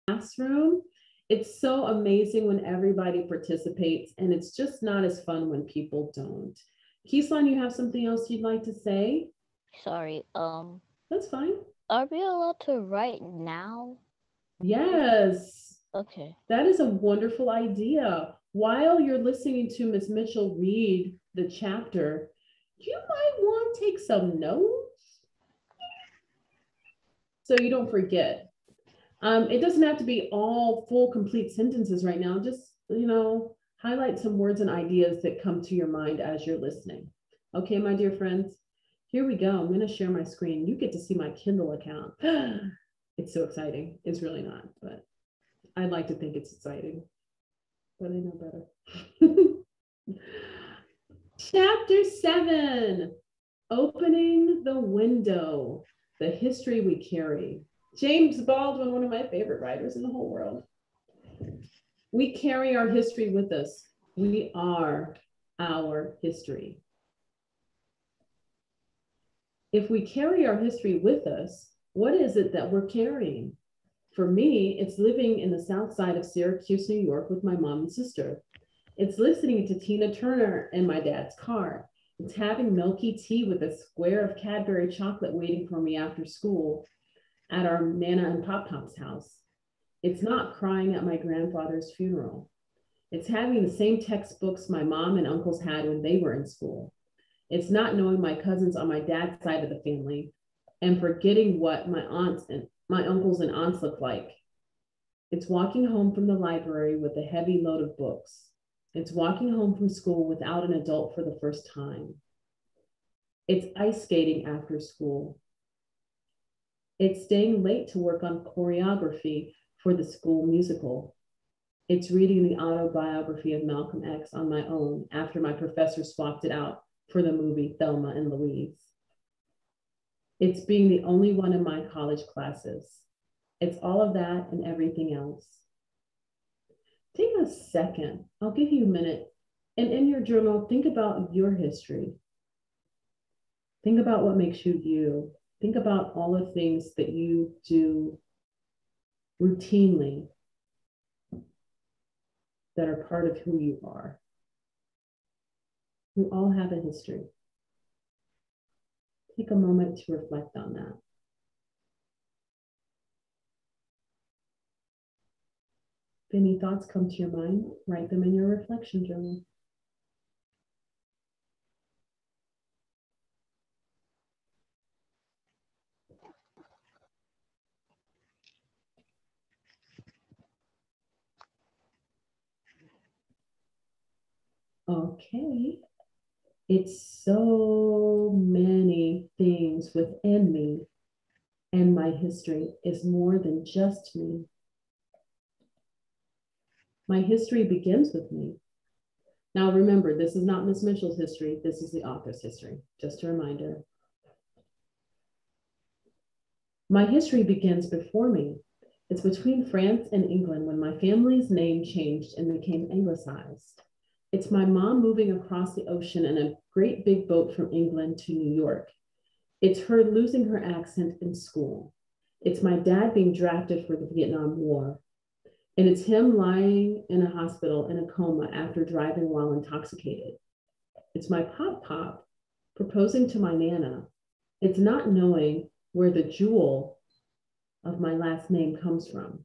classroom. It's so amazing when everybody participates, and it's just not as fun when people don't. Kislan, you have something else you'd like to say? Sorry. That's fine. Are we allowed to write now? Yes, Okay. that is a wonderful idea. While you're listening to Miss Mitchell read the chapter, you might want to take some notes so you don't forget. It doesn't have to be all full, complete sentences right now. Just, highlight some words and ideas that come to your mind as you're listening. Okay, my dear friends, here we go. I'm going to share my screen. You get to see my Kindle account. It's so exciting. It's really not, but I'd like to think it's exciting, but I know better. Chapter 7, Opening the Window, the History We Carry. James Baldwin, one of my favorite writers in the whole world. We carry our history with us. We are our history. If we carry our history with us, what is it that we're carrying? For me, it's living in the south side of Syracuse, New York with my mom and sister. It's listening to Tina Turner in my dad's car. It's having milky tea with a square of Cadbury chocolate waiting for me after school at our Nana and Pop Pop's house. It's not crying at my grandfather's funeral. It's having the same textbooks my mom and uncles had when they were in school. It's not knowing my cousins on my dad's side of the family and forgetting what my aunts and my uncles and aunts look like. It's walking home from the library with a heavy load of books. It's walking home from school without an adult for the first time. It's ice skating after school. It's staying late to work on choreography for the school musical. It's reading the autobiography of Malcolm X on my own after my professor swapped it out for the movie Thelma and Louise. It's being the only one in my college classes. It's all of that and everything else. Take a second. I'll give you a minute. And in your journal, think about your history. Think about what makes you you. Think about all the things that you do routinely that are part of who you are. We all have a history. Take a moment to reflect on that. If any thoughts come to your mind, write them in your reflection journal. Okay. It's so many things within me, and my history is more than just me. My history begins with me. Now, remember, this is not Miss Mitchell's history. This is the author's history. Just a reminder. My history begins before me. It's between France and England when my family's name changed and became anglicized. It's my mom moving across the ocean in a great big boat from England to New York. It's her losing her accent in school. It's my dad being drafted for the Vietnam War. And it's him lying in a hospital in a coma after driving while intoxicated. It's my pop proposing to my Nana. It's not knowing where the jewel of my last name comes from.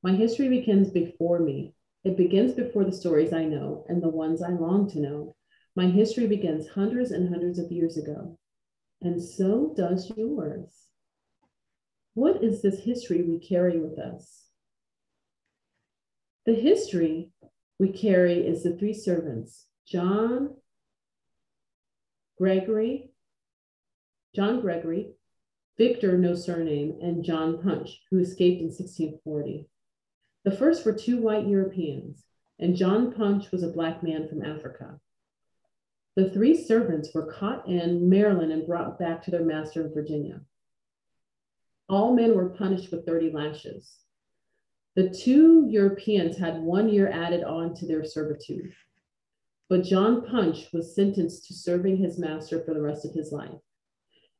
My history begins before me. It begins before the stories I know and the ones I long to know. My history begins hundreds and hundreds of years ago, and so does yours. What is this history we carry with us? The history we carry is the three servants, John Gregory, Victor, no surname, and John Punch, who escaped in 1640. The first were two white Europeans, and John Punch was a black man from Africa. The three servants were caught in Maryland and brought back to their master in Virginia. All men were punished with 30 lashes. The two Europeans had 1 year added on to their servitude, but John Punch was sentenced to serving his master for the rest of his life.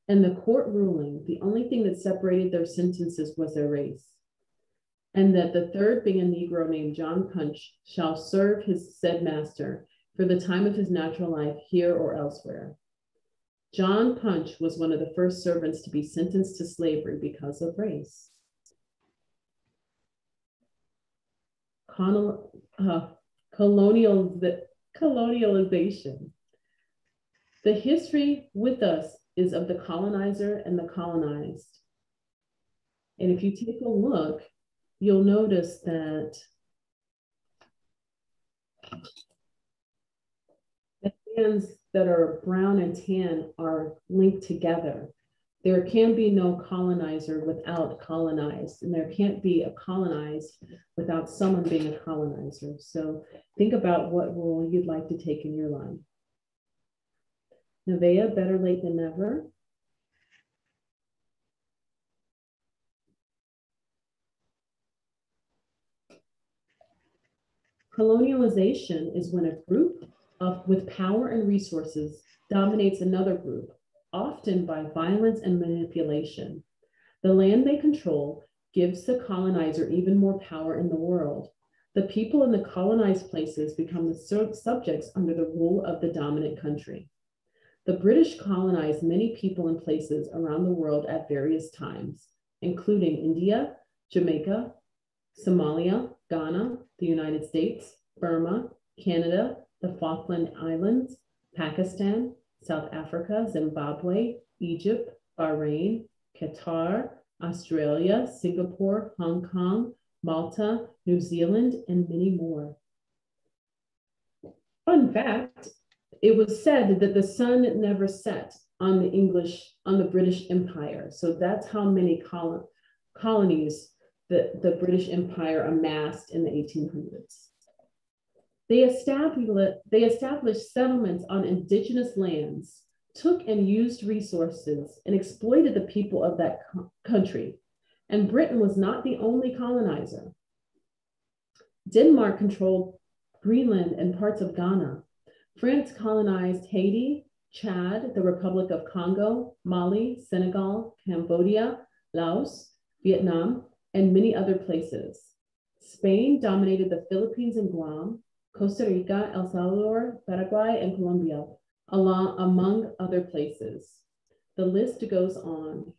And the court ruling, the only thing that separated their sentences was their race. The only thing that separated their sentences was their race. And that the third, being a Negro named John Punch, shall serve his said master for the time of his natural life here or elsewhere. John Punch was one of the first servants to be sentenced to slavery because of race. Colonialization. The history with us is of the colonizer and the colonized. And if you take a look, you'll notice that the hands that are brown and tan are linked together. There can be no colonizer without colonized, and there can't be a colonized without someone being a colonizer. So think about what role you'd like to take in your life. Nevaeh, better late than never. Colonialization is when a group with power and resources dominates another group, often by violence and manipulation. The land they control gives the colonizer even more power in the world. The people in the colonized places become the subjects under the rule of the dominant country. The British colonized many people and places around the world at various times, including India, Jamaica, Somalia, Ghana, the United States, Burma, Canada, the Falkland Islands, Pakistan, South Africa, Zimbabwe, Egypt, Bahrain, Qatar, Australia, Singapore, Hong Kong, Malta, New Zealand, and many more. Fun fact, it was said that the sun never set on the British Empire. So that's how many colonies the British Empire amassed in the 1800s. They established settlements on indigenous lands, took and used resources, and exploited the people of that country. And Britain was not the only colonizer. Denmark controlled Greenland and parts of Ghana. France colonized Haiti, Chad, the Republic of Congo, Mali, Senegal, Cambodia, Laos, Vietnam, and many other places. Spain dominated the Philippines and Guam, Costa Rica, El Salvador, Paraguay, and Colombia, among other places. The list goes on.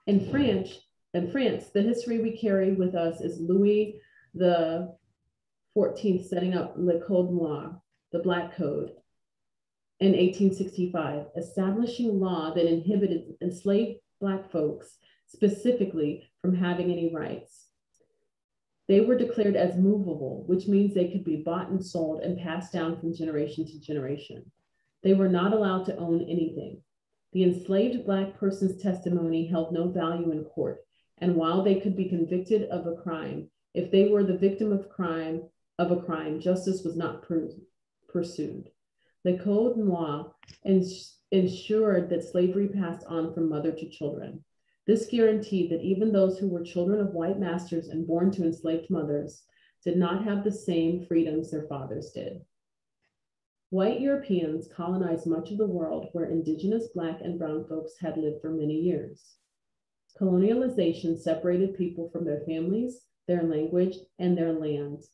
In France, the history we carry with us is Louis XIV setting up Le Code Noir, the Black Code, in 1865, establishing law that inhibited enslaved Black folks specifically from having any rights. They were declared as movable, which means they could be bought and sold and passed down from generation to generation. They were not allowed to own anything. The enslaved Black person's testimony held no value in court, and while they could be convicted of a crime, if they were the victim of a crime, justice was not pursued. The Code Noir ensured that slavery passed on from mother to children. This guaranteed that even those who were children of white masters and born to enslaved mothers did not have the same freedoms their fathers did. White Europeans colonized much of the world where indigenous Black and brown folks had lived for many years. Colonialization separated people from their families, their language, and their lands.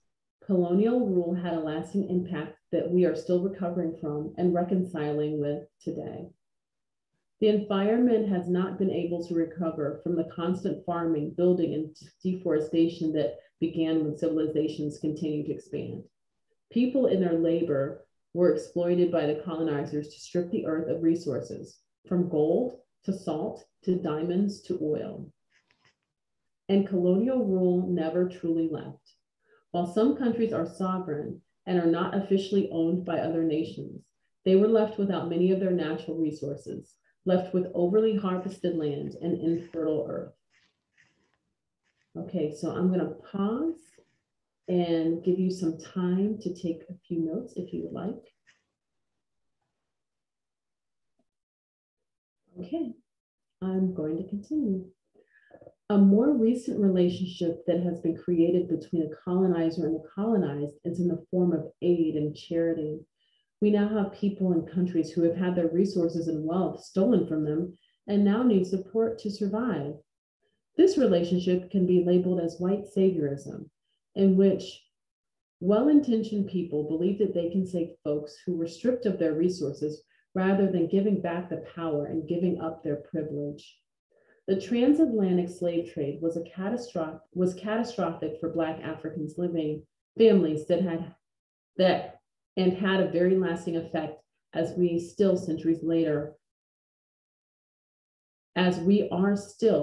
Colonial rule had a lasting impact that we are still recovering from and reconciling with today. The environment has not been able to recover from the constant farming, building, and deforestation that began when civilizations continued to expand. People in their labor were exploited by the colonizers to strip the earth of resources, from gold to salt to diamonds to oil. And colonial rule never truly left. While some countries are sovereign and are not officially owned by other nations, they were left without many of their natural resources, left with overly harvested land and infertile earth. Okay, so I'm going to pause and give you some time to take a few notes if you would like. Okay, I'm going to continue. A more recent relationship that has been created between a colonizer and the colonized is in the form of aid and charity. We now have people in countries who have had their resources and wealth stolen from them and now need support to survive. This relationship can be labeled as white saviorism, in which well-intentioned people believe that they can save folks who were stripped of their resources rather than giving back the power and giving up their privilege. The transatlantic slave trade was catastrophic for Black Africans living families that had a very lasting effect as we are still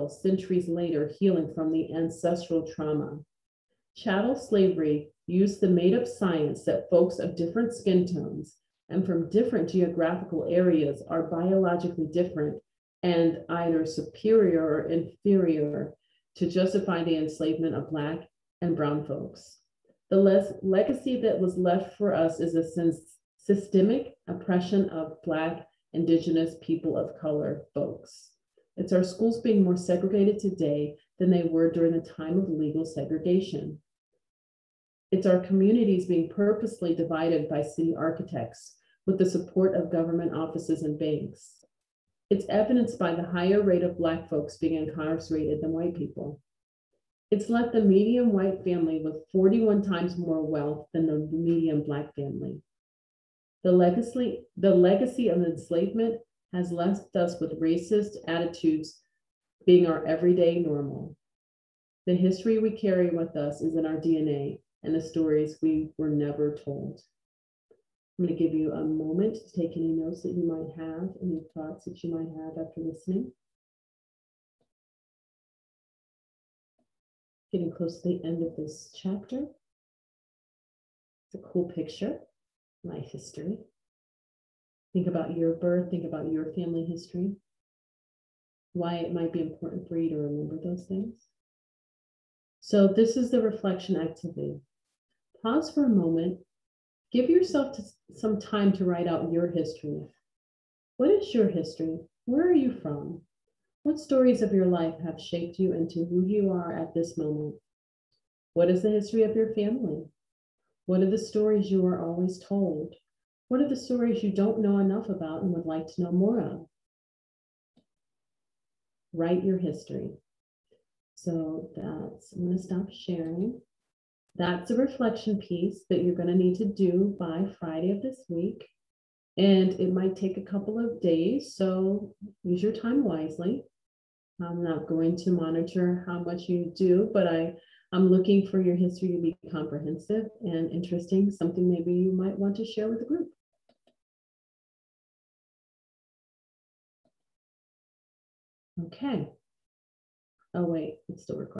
centuries later healing from the ancestral trauma. Chattel slavery used the made-up science that folks of different skin tones and from different geographical areas are biologically different and either superior or inferior to justify the enslavement of Black and Brown folks. The legacy that was left for us is a systemic oppression of Black, Indigenous, people of color folks. It's our schools being more segregated today than they were during the time of legal segregation. It's our communities being purposely divided by city architects with the support of government offices and banks. It's evidenced by the higher rate of Black folks being incarcerated than white people. It's left the median white family with 41 times more wealth than the median Black family. The legacy of enslavement has left us with racist attitudes being our everyday normal. The history we carry with us is in our DNA and the stories we were never told. I'm going to give you a moment to take any notes that you might have, any thoughts that you might have after listening. Getting close to the end of this chapter. It's a cool picture, my history. Think about your birth, think about your family history, why it might be important for you to remember those things. So this is the reflection activity. Pause for a moment. Give yourself some time to write out your history. What is your history? Where are you from? What stories of your life have shaped you into who you are at this moment? What is the history of your family? What are the stories you are always told? What are the stories you don't know enough about and would like to know more of? Write your history. So I'm going to stop sharing. That's a reflection piece that you're going to need to do by Friday of this week. And it might take a couple of days, so use your time wisely. I'm not going to monitor how much you do, but I'm looking for your history to be comprehensive and interesting, something maybe you might want to share with the group. Okay. Oh, wait, it's still recording.